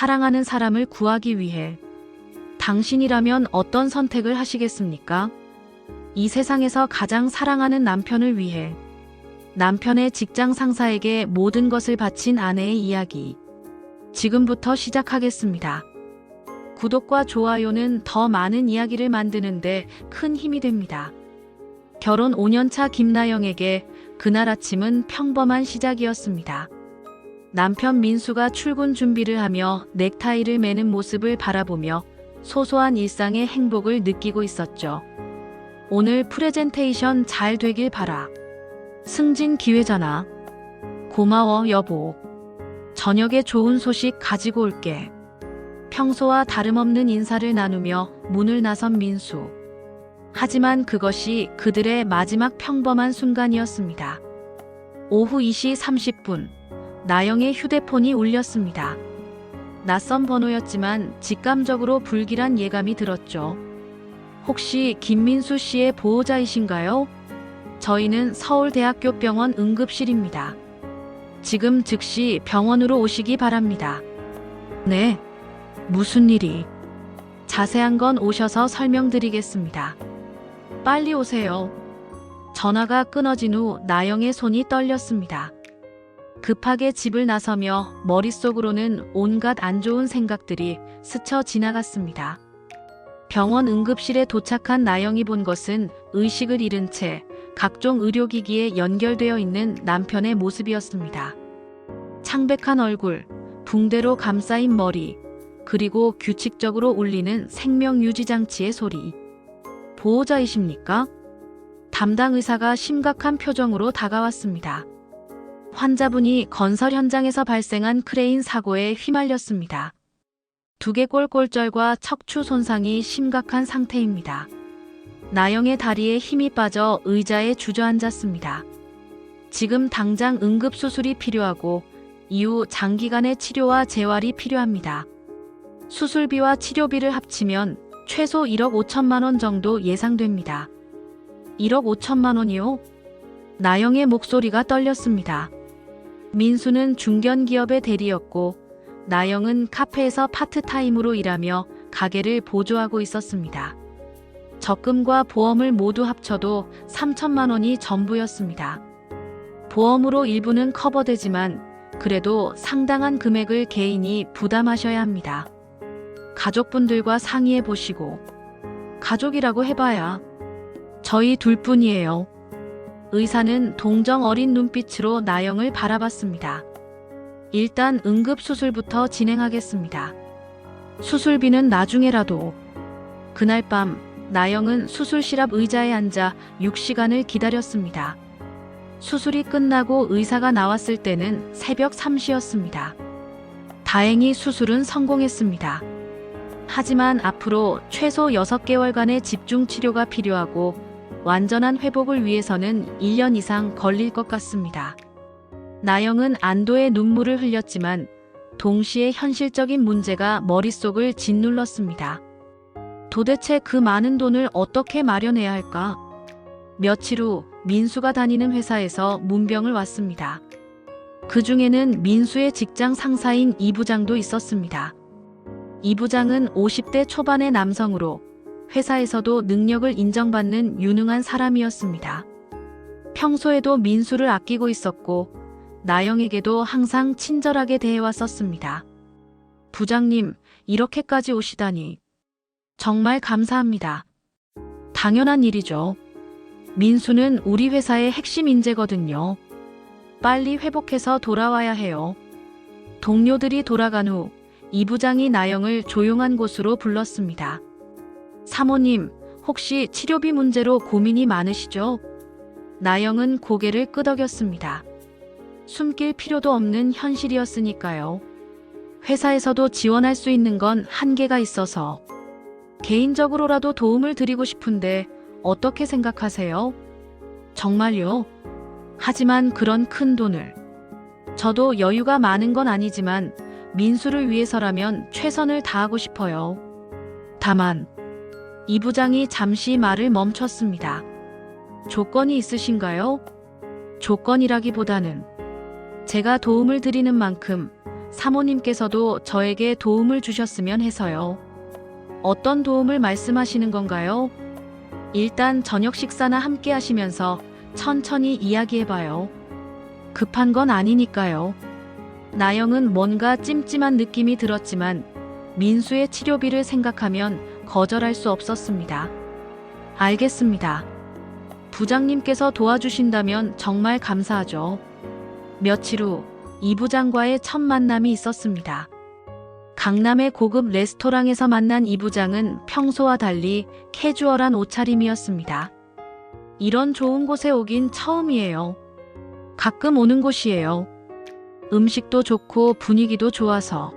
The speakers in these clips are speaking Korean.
사랑하는 사람을 구하기 위해. 당신이라면 어떤 선택을 하시겠습니까? 이 세상에서 가장 사랑하는 남편을 위해. 남편의 직장 상사에게 모든 것을 바친 아내의 이야기. 지금부터 시작하겠습니다. 구독과 좋아요는 더 많은 이야기를 만드는데 큰 힘이 됩니다. 결혼 5년차 김나영에게 그날 아침은 평범한 시작이었습니다. 남편 민수가 출근 준비를 하며 넥타이를 매는 모습을 바라보며 소소한 일상의 행복을 느끼고 있었죠. 오늘 프레젠테이션 잘 되길 바라. 승진 기회잖아. 고마워, 여보. 저녁에 좋은 소식 가지고 올게. 평소와 다름없는 인사를 나누며 문을 나선 민수. 하지만 그것이 그들의 마지막 평범한 순간이었습니다. 오후 2시 30분, 나영의 휴대폰이 울렸습니다. 낯선 번호였지만 직감적으로 불길한 예감이 들었죠. 혹시 김민수 씨의 보호자이신가요? 저희는 서울대학교 병원 응급실입니다. 지금 즉시 병원으로 오시기 바랍니다. 네. 무슨 일이? 자세한 건 오셔서 설명드리겠습니다. 빨리 오세요. 전화가 끊어진 후 나영의 손이 떨렸습니다. 급하게 집을 나서며 머릿속으로는 온갖 안 좋은 생각들이 스쳐 지나갔습니다. 병원 응급실에 도착한 나영이 본 것은 의식을 잃은 채 각종 의료기기에 연결되어 있는 남편의 모습이었습니다. 창백한 얼굴, 붕대로 감싸인 머리, 그리고 규칙적으로 울리는 생명유지장치의 소리. 보호자이십니까? 담당 의사가 심각한 표정으로 다가왔습니다. 환자분이 건설 현장에서 발생한 크레인 사고에 휘말렸습니다. 두개골골절과 척추 손상이 심각한 상태입니다. 나영의 다리에 힘이 빠져 의자에 주저앉았습니다. 지금 당장 응급수술이 필요하고 이후 장기간의 치료와 재활이 필요합니다. 수술비와 치료비를 합치면 최소 1억 5천만 원 정도 예상됩니다. 1억 5천만 원이요? 나영의 목소리가 떨렸습니다. 민수는 중견기업의 대리였고 나영은 카페에서 파트타임으로 일하며 가게를 보조하고 있었습니다. 적금과 보험을 모두 합쳐도 3천만 원이 전부였습니다. 보험으로 일부는 커버되지만 그래도 상당한 금액을 개인이 부담하셔야 합니다. 가족분들과 상의해 보시고. 가족이라고 해봐야 저희 둘뿐이에요. 의사는 동정 어린 눈빛으로 나영을 바라봤습니다. 일단 응급수술부터 진행하겠습니다. 수술비는 나중에라도. 그날 밤 나영은 수술실 앞 의자에 앉아 6시간을 기다렸습니다. 수술이 끝나고 의사가 나왔을 때는 새벽 3시였습니다. 다행히 수술은 성공했습니다. 하지만 앞으로 최소 6개월간의 집중 치료가 필요하고 완전한 회복을 위해서는 1년 이상 걸릴 것 같습니다. 나영은 안도의 눈물을 흘렸지만 동시에 현실적인 문제가 머릿속을 짓눌렀습니다. 도대체 그 많은 돈을 어떻게 마련해야 할까? 며칠 후 민수가 다니는 회사에서 문병을 왔습니다. 그 중에는 민수의 직장 상사인 이 부장도 있었습니다. 이 부장은 50대 초반의 남성으로 회사에서도 능력을 인정받는 유능한 사람이었습니다. 평소에도 민수를 아끼고 있었고 나영에게도 항상 친절하게 대해왔었습니다. 부장님, 이렇게까지 오시다니. 정말 감사합니다. 당연한 일이죠. 민수는 우리 회사의 핵심 인재거든요. 빨리 회복해서 돌아와야 해요. 동료들이 돌아간 후 이 부장이 나영을 조용한 곳으로 불렀습니다. 사모님, 혹시 치료비 문제로 고민이 많으시죠? 나영은 고개를 끄덕였습니다. 숨길 필요도 없는 현실이었으니까요. 회사에서도 지원할 수 있는 건 한계가 있어서. 개인적으로라도 도움을 드리고 싶은데 어떻게 생각하세요? 정말요? 하지만 그런 큰 돈을. 저도 여유가 많은 건 아니지만 민수를 위해서라면 최선을 다하고 싶어요. 다만 이 부장이 잠시 말을 멈췄습니다. 조건이 있으신가요? 조건이라기보다는 제가 도움을 드리는 만큼 사모님께서도 저에게 도움을 주셨으면 해서요. 어떤 도움을 말씀하시는 건가요? 일단 저녁 식사나 함께 하시면서 천천히 이야기해봐요. 급한 건 아니니까요. 나영은 뭔가 찜찜한 느낌이 들었지만 민수의 치료비를 생각하면 거절할 수 없었습니다. 알겠습니다. 부장님께서 도와주신다면 정말 감사하죠. 며칠 후 이 부장과의 첫 만남이 있었습니다. 강남의 고급 레스토랑에서 만난 이 부장은 평소와 달리 캐주얼한 옷차림이었습니다. 이런 좋은 곳에 오긴 처음이에요. 가끔 오는 곳이에요. 음식도 좋고 분위기도 좋아서.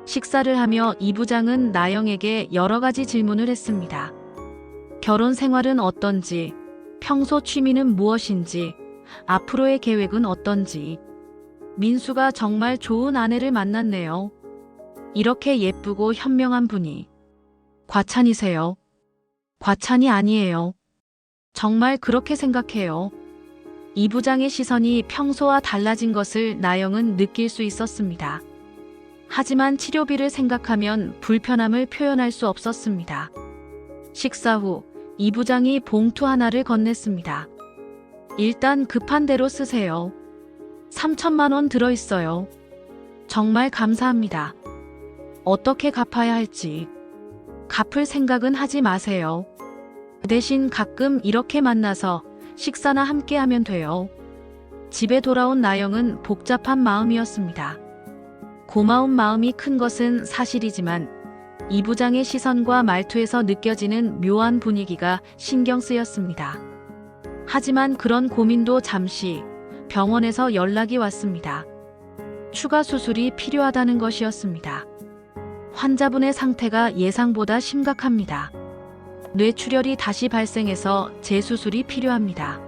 식사를 하며 이 부장은 나영에게 여러 가지 질문을 했습니다. 결혼 생활은 어떤지, 평소 취미는 무엇인지, 앞으로의 계획은 어떤지. 민수가 정말 좋은 아내를 만났네요. 이렇게 예쁘고 현명한 분이. 과찬이세요? 과찬이 아니에요. 정말 그렇게 생각해요. 이 부장의 시선이 평소와 달라진 것을 나영은 느낄 수 있었습니다. 하지만 치료비를 생각하면 불편함을 표현할 수 없었습니다. 식사 후 이 부장이 봉투 하나를 건넸습니다. 일단 급한 대로 쓰세요. 3천만 원 들어있어요. 정말 감사합니다. 어떻게 갚아야 할지. 갚을 생각은 하지 마세요. 대신 가끔 이렇게 만나서 식사나 함께 하면 돼요. 집에 돌아온 나영은 복잡한 마음이었습니다. 고마운 마음이 큰 것은 사실이지만 이 부장의 시선과 말투에서 느껴지는 묘한 분위기가 신경 쓰였습니다. 하지만 그런 고민도 잠시 병원에서 연락이 왔습니다. 추가 수술이 필요하다는 것이었습니다. 환자분의 상태가 예상보다 심각합니다. 뇌출혈이 다시 발생해서 재수술이 필요합니다.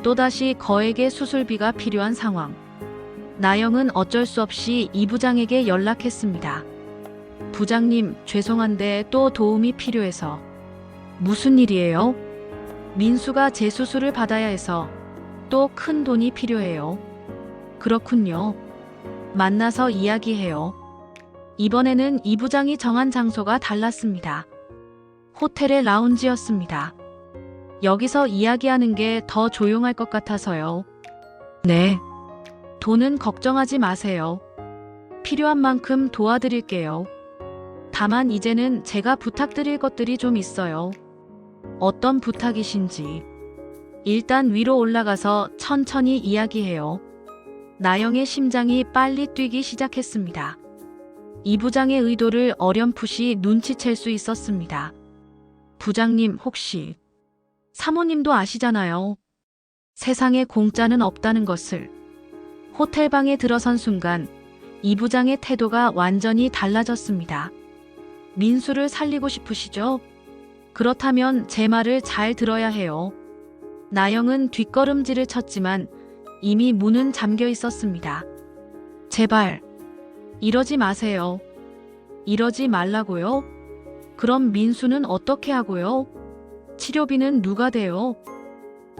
또다시 거액의 수술비가 필요한 상황. 나영은 어쩔 수 없이 이 부장에게 연락했습니다. 부장님, 죄송한데 또 도움이 필요해서. 무슨 일이에요? 민수가 재수술을 받아야 해서 또 큰 돈이 필요해요. 그렇군요. 만나서 이야기해요. 이번에는 이 부장이 정한 장소가 달랐습니다. 호텔의 라운지였습니다. 여기서 이야기하는 게 더 조용할 것 같아서요. 네. 돈은 걱정하지 마세요. 필요한 만큼 도와드릴게요. 다만 이제는 제가 부탁드릴 것들이 좀 있어요. 어떤 부탁이신지. 일단 위로 올라가서 천천히 이야기해요. 나영의 심장이 빨리 뛰기 시작했습니다. 이 부장의 의도를 어렴풋이 눈치챌 수 있었습니다. 부장님, 혹시 사모님도 아시잖아요. 세상에 공짜는 없다는 것을. 호텔방에 들어선 순간 이 부장의 태도가 완전히 달라졌습니다. 민수를 살리고 싶으시죠? 그렇다면 제 말을 잘 들어야 해요. 나영은 뒷걸음질을 쳤지만 이미 문은 잠겨 있었습니다. 제발, 이러지 마세요. 이러지 말라고요? 그럼 민수는 어떻게 하고요? 치료비는 누가 대요?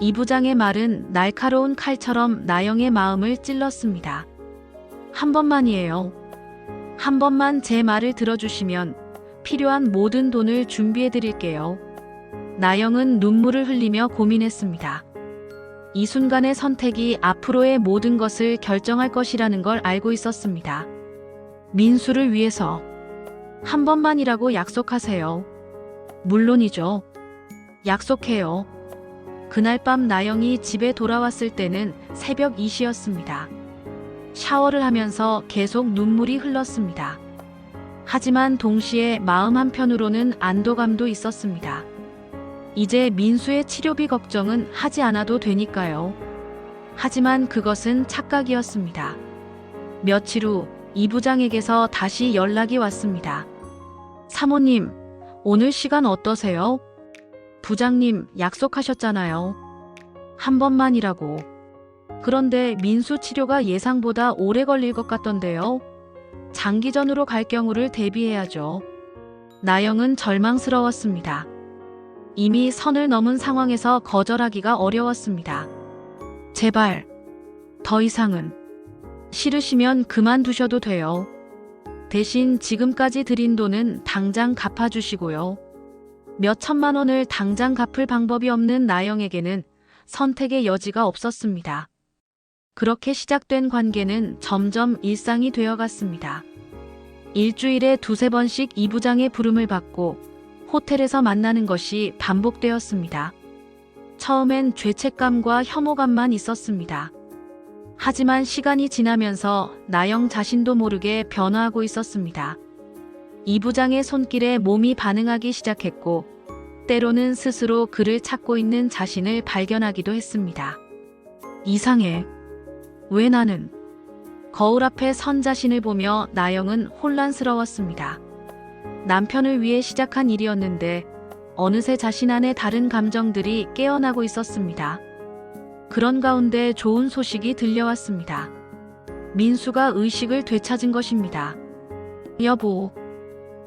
이 부장의 말은 날카로운 칼처럼 나영의 마음을 찔렀습니다. 한 번만이에요. 한 번만 제 말을 들어주시면 필요한 모든 돈을 준비해 드릴게요. 나영은 눈물을 흘리며 고민했습니다. 이 순간의 선택이 앞으로의 모든 것을 결정할 것이라는 걸 알고 있었습니다. 민수를 위해서 한 번만이라고 약속하세요. 물론이죠. 약속해요. 그날 밤 나영이 집에 돌아왔을 때는 새벽 2시였습니다. 샤워를 하면서 계속 눈물이 흘렀습니다. 하지만 동시에 마음 한편으로는 안도감도 있었습니다. 이제 민수의 치료비 걱정은 하지 않아도 되니까요. 하지만 그것은 착각이었습니다. 며칠 후 이 부장에게서 다시 연락이 왔습니다. 사모님, 오늘 시간 어떠세요? 부장님, 약속하셨잖아요. 한 번만이라고. 그런데 민수 치료가 예상보다 오래 걸릴 것 같던데요. 장기전으로 갈 경우를 대비해야죠. 나영은 절망스러웠습니다. 이미 선을 넘은 상황에서 거절하기가 어려웠습니다. 제발, 더 이상은. 싫으시면 그만두셔도 돼요. 대신 지금까지 드린 돈은 당장 갚아주시고요. 몇 천만 원을 당장 갚을 방법이 없는 나영에게는 선택의 여지가 없었습니다. 그렇게 시작된 관계는 점점 일상이 되어갔습니다. 일주일에 두세 번씩 이 부장의 부름을 받고 호텔에서 만나는 것이 반복되었습니다. 처음엔 죄책감과 혐오감만 있었습니다. 하지만 시간이 지나면서 나영 자신도 모르게 변화하고 있었습니다. 이 부장의 손길에 몸이 반응하기 시작했고, 때로는 스스로 그를 찾고 있는 자신을 발견하기도 했습니다. 이상해. 왜 나는? 거울 앞에 선 자신을 보며 나영은 혼란스러웠습니다. 남편을 위해 시작한 일이었는데 어느새 자신 안에 다른 감정들이 깨어나고 있었습니다. 그런 가운데 좋은 소식이 들려왔습니다. 민수가 의식을 되찾은 것입니다. 여보.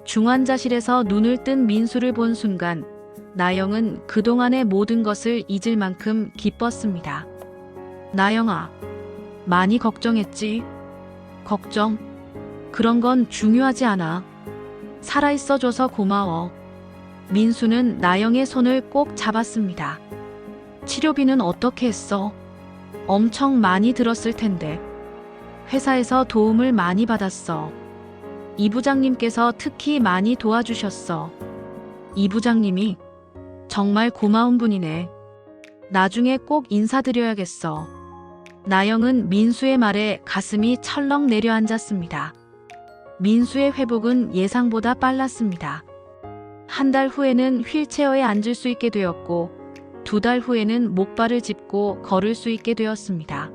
중환자실에서 눈을 뜬 민수를 본 순간 나영은 그동안의 모든 것을 잊을 만큼 기뻤습니다. 나영아, 많이 걱정했지? 걱정? 그런 건 중요하지 않아. 살아있어줘서 고마워. 민수는 나영의 손을 꼭 잡았습니다. 치료비는 어떻게 했어? 엄청 많이 들었을 텐데. 회사에서 도움을 많이 받았어. 이 부장님께서 특히 많이 도와주셨어. 이 부장님이 정말 고마운 분이네. 나중에 꼭 인사드려야겠어. 나영은 민수의 말에 가슴이 철렁 내려앉았습니다. 민수의 회복은 예상보다 빨랐습니다. 한 달 후에는 휠체어에 앉을 수 있게 되었고, 2달 후에는 목발을 짚고 걸을 수 있게 되었습니다.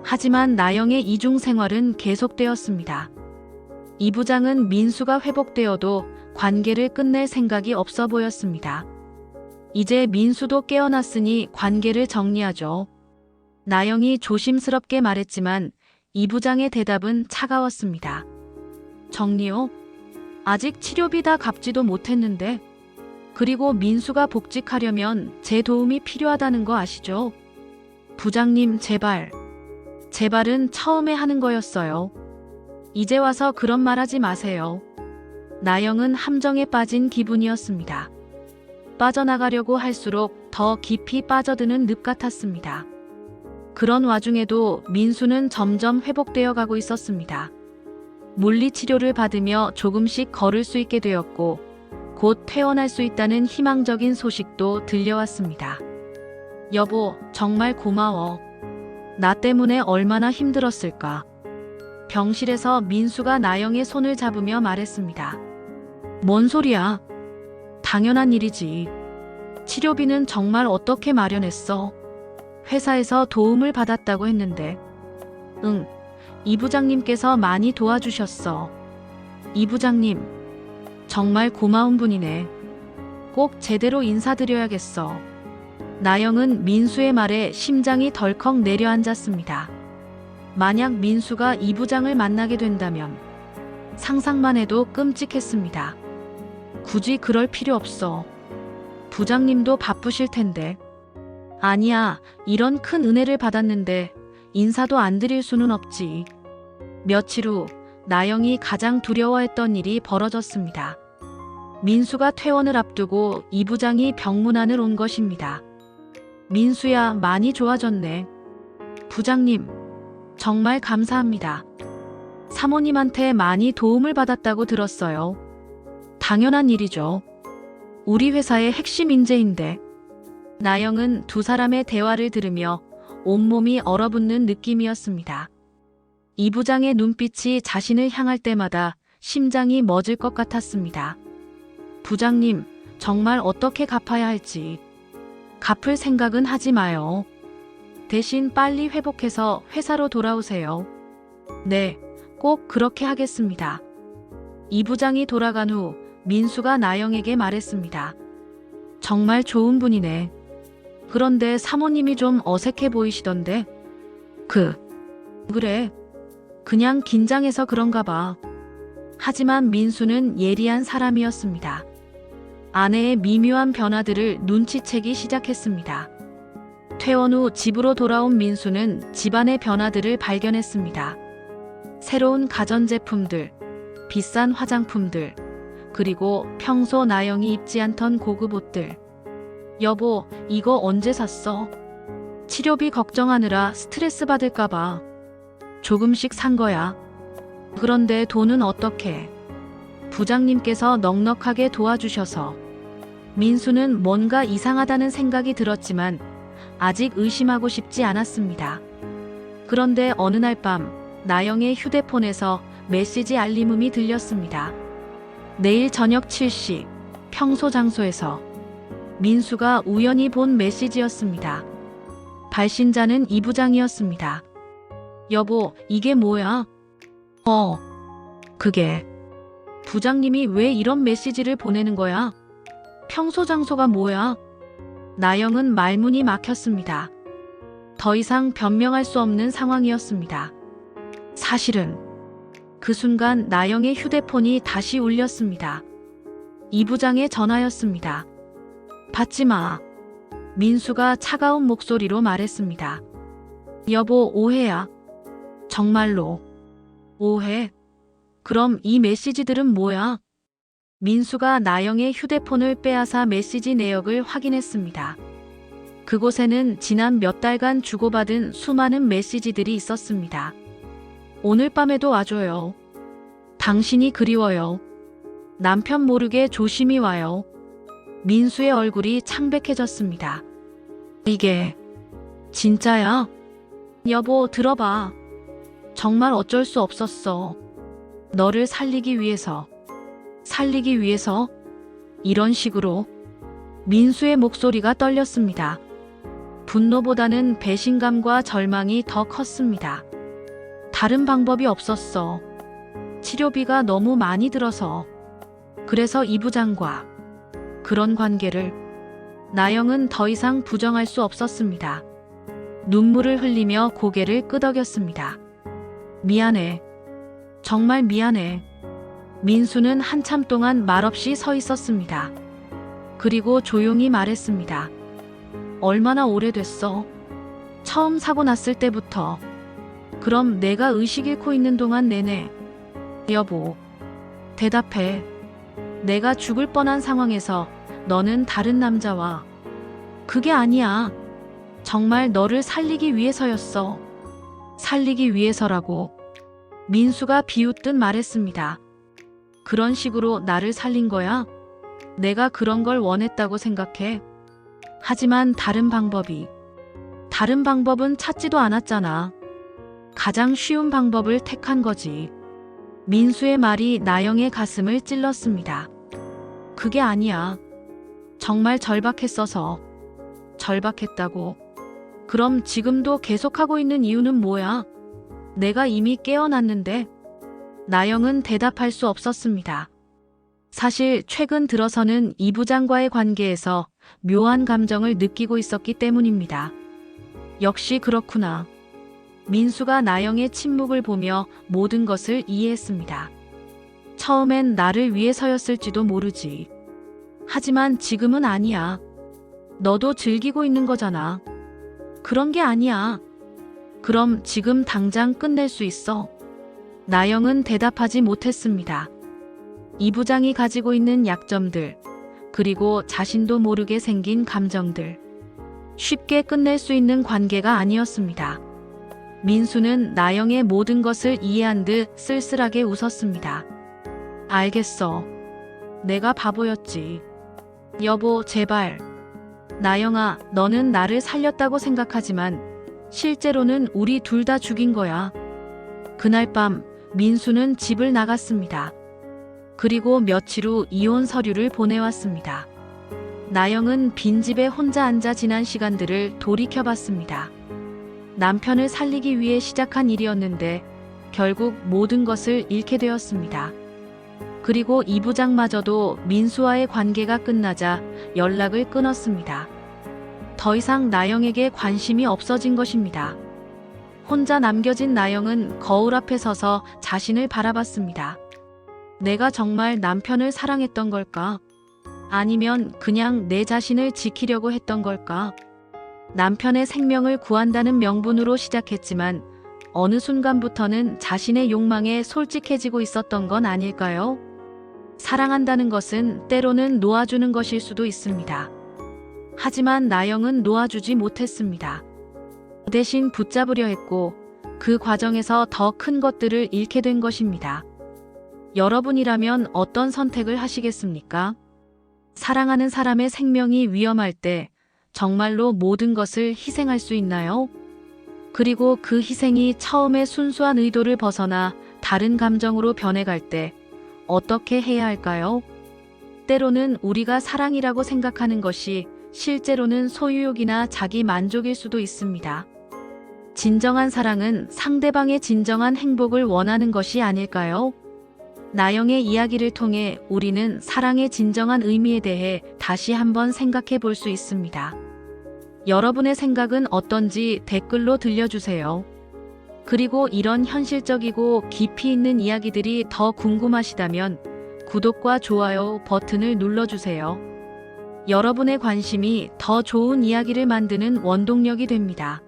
하지만 나영의 이중 생활은 계속되었습니다. 이 부장은 민수가 회복되어도 관계를 끝낼 생각이 없어 보였습니다. 이제 민수도 깨어났으니 관계를 정리하죠. 나영이 조심스럽게 말했지만 이 부장의 대답은 차가웠습니다. 정리요? 아직 치료비 다 갚지도 못했는데. 그리고 민수가 복직하려면 제 도움이 필요하다는 거 아시죠? 부장님, 제발. 제발은 처음에 하는 거였어요. 이제 와서 그런 말 하지 마세요. 나영은 함정에 빠진 기분이었습니다. 빠져나가려고 할수록 더 깊이 빠져드는 늪 같았습니다. 그런 와중에도 민수는 점점 회복되어 가고 있었습니다. 물리치료를 받으며 조금씩 걸을 수 있게 되었고, 곧 퇴원할 수 있다는 희망적인 소식도 들려왔습니다. 여보, 정말 고마워. 나 때문에 얼마나 힘들었을까. 병실에서 민수가 나영의 손을 잡으며 말했습니다. 뭔 소리야? 당연한 일이지. 치료비는 정말 어떻게 마련했어? 회사에서 도움을 받았다고 했는데. 응, 이 부장님께서 많이 도와주셨어. 이 부장님, 정말 고마운 분이네. 꼭 제대로 인사드려야겠어. 나영은 민수의 말에 심장이 덜컥 내려앉았습니다. 만약 민수가 이 부장을 만나게 된다면 상상만 해도 끔찍했습니다. 굳이 그럴 필요 없어. 부장님도 바쁘실 텐데. 아니야, 이런 큰 은혜를 받았는데 인사도 안 드릴 수는 없지. 며칠 후 나영이 가장 두려워했던 일이 벌어졌습니다. 민수가 퇴원을 앞두고 이 부장이 병문안을 온 것입니다. 민수야, 많이 좋아졌네. 부장님, 정말 감사합니다. 사모님한테 많이 도움을 받았다고 들었어요. 당연한 일이죠. 우리 회사의 핵심 인재인데. 나영은 두 사람의 대화를 들으며 온몸이 얼어붙는 느낌이었습니다. 이 부장의 눈빛이 자신을 향할 때마다 심장이 멎을 것 같았습니다. 부장님, 정말 어떻게 갚아야 할지. 갚을 생각은 하지 마요. 대신 빨리 회복해서 회사로 돌아오세요. 네, 꼭 그렇게 하겠습니다. 이 부장이 돌아간 후 민수가 나영에게 말했습니다. 정말 좋은 분이네. 그런데 사모님이 좀 어색해 보이시던데. 그래. 그냥 긴장해서 그런가 봐. 하지만 민수는 예리한 사람이었습니다. 아내의 미묘한 변화들을 눈치채기 시작했습니다. 퇴원 후 집으로 돌아온 민수는 집안의 변화들을 발견했습니다. 새로운 가전제품들, 비싼 화장품들, 그리고 평소 나영이 입지 않던 고급 옷들. 여보, 이거 언제 샀어? 치료비 걱정하느라 스트레스 받을까봐 조금씩 산 거야. 그런데 돈은 어떻게? 부장님께서 넉넉하게 도와주셔서. 민수는 뭔가 이상하다는 생각이 들었지만 아직 의심하고 싶지 않았습니다. 그런데 어느 날 밤 나영의 휴대폰에서 메시지 알림음이 들렸습니다. 내일 저녁 7시 평소 장소에서. 민수가 우연히 본 메시지였습니다. 발신자는 이 부장이었습니다. 여보, 이게 뭐야? 그게. 부장님이 왜 이런 메시지를 보내는 거야? 평소 장소가 뭐야? 나영은 말문이 막혔습니다. 더 이상 변명할 수 없는 상황이었습니다. 사실은 그 순간 나영의 휴대폰이 다시 울렸습니다. 이 부장의 전화였습니다. 받지 마. 민수가 차가운 목소리로 말했습니다. 여보, 오해야. 정말로. 오해? 그럼 이 메시지들은 뭐야? 민수가 나영의 휴대폰을 빼앗아 메시지 내역을 확인했습니다. 그곳에는 지난 몇 달간 주고받은 수많은 메시지들이 있었습니다. 오늘 밤에도 와줘요. 당신이 그리워요. 남편 모르게 조심히 와요. 민수의 얼굴이 창백해졌습니다. 이게 진짜야? 여보, 들어봐. 정말 어쩔 수 없었어. 너를 살리기 위해서. 살리기 위해서? 이런 식으로. 민수의 목소리가 떨렸습니다. 분노보다는 배신감과 절망이 더 컸습니다. 다른 방법이 없었어. 치료비가 너무 많이 들어서. 그래서 이 부장과 그런 관계를. 나영은 더 이상 부정할 수 없었습니다. 눈물을 흘리며 고개를 끄덕였습니다. 미안해. 정말 미안해. 민수는 한참 동안 말없이 서 있었습니다. 그리고 조용히 말했습니다. 얼마나 오래됐어? 처음 사고 났을 때부터. 그럼 내가 의식 잃고 있는 동안 내내. 여보, 대답해. 내가 죽을 뻔한 상황에서 너는 다른 남자와. 그게 아니야. 정말 너를 살리기 위해서였어. 살리기 위해서라고. 민수가 비웃듯 말했습니다. 그런 식으로 나를 살린 거야? 내가 그런 걸 원했다고 생각해? 하지만 다른 방법은 찾지도 않았잖아. 가장 쉬운 방법을 택한 거지. 민수의 말이 나영의 가슴을 찔렀습니다. 그게 아니야. 정말 절박했어서. 절박했다고. 그럼 지금도 계속하고 있는 이유는 뭐야? 내가 이미 깨어났는데. 나영은 대답할 수 없었습니다. 사실 최근 들어서는 이 부장과의 관계에서 묘한 감정을 느끼고 있었기 때문입니다. 역시 그렇구나. 민수가 나영의 침묵을 보며 모든 것을 이해했습니다. 처음엔 나를 위해서였을지도 모르지. 하지만 지금은 아니야. 너도 즐기고 있는 거잖아. 그런 게 아니야. 그럼 지금 당장 끝낼 수 있어? 나영은 대답하지 못했습니다. 이 부장이 가지고 있는 약점들, 그리고 자신도 모르게 생긴 감정들. 쉽게 끝낼 수 있는 관계가 아니었습니다. 민수는 나영의 모든 것을 이해한 듯 쓸쓸하게 웃었습니다. 알겠어. 내가 바보였지. 여보, 제발. 나영아, 너는 나를 살렸다고 생각하지만 실제로는 우리 둘 다 죽인 거야. 그날 밤 민수는 집을 나갔습니다. 그리고 며칠 후 이혼 서류를 보내왔습니다. 나영은 빈집에 혼자 앉아 지난 시간들을 돌이켜봤습니다. 남편을 살리기 위해 시작한 일이었는데 결국 모든 것을 잃게 되었습니다. 그리고 이 부장마저도 민수와의 관계가 끝나자 연락을 끊었습니다. 더 이상 나영에게 관심이 없어진 것입니다. 혼자 남겨진 나영은 거울 앞에 서서 자신을 바라봤습니다. 내가 정말 남편을 사랑했던 걸까? 아니면 그냥 내 자신을 지키려고 했던 걸까? 남편의 생명을 구한다는 명분으로 시작했지만 어느 순간부터는 자신의 욕망에 솔직해지고 있었던 건 아닐까요? 사랑한다는 것은 때로는 놓아주는 것일 수도 있습니다. 하지만 나영은 놓아주지 못했습니다. 대신 붙잡으려 했고 그 과정에서 더 큰 것들을 잃게 된 것입니다. 여러분이라면 어떤 선택을 하시겠습니까? 사랑하는 사람의 생명이 위험할 때 정말로 모든 것을 희생할 수 있나요? 그리고 그 희생이 처음의 순수한 의도를 벗어나 다른 감정으로 변해갈 때 어떻게 해야 할까요? 때로는 우리가 사랑이라고 생각하는 것이 실제로는 소유욕이나 자기 만족일 수도 있습니다. 진정한 사랑은 상대방의 진정한 행복을 원하는 것이 아닐까요? 나영의 이야기를 통해 우리는 사랑의 진정한 의미에 대해 다시 한번 생각해 볼 수 있습니다. 여러분의 생각은 어떤지 댓글로 들려주세요. 그리고 이런 현실적이고 깊이 있는 이야기들이 더 궁금하시다면 구독과 좋아요 버튼을 눌러주세요. 여러분의 관심이 더 좋은 이야기를 만드는 원동력이 됩니다.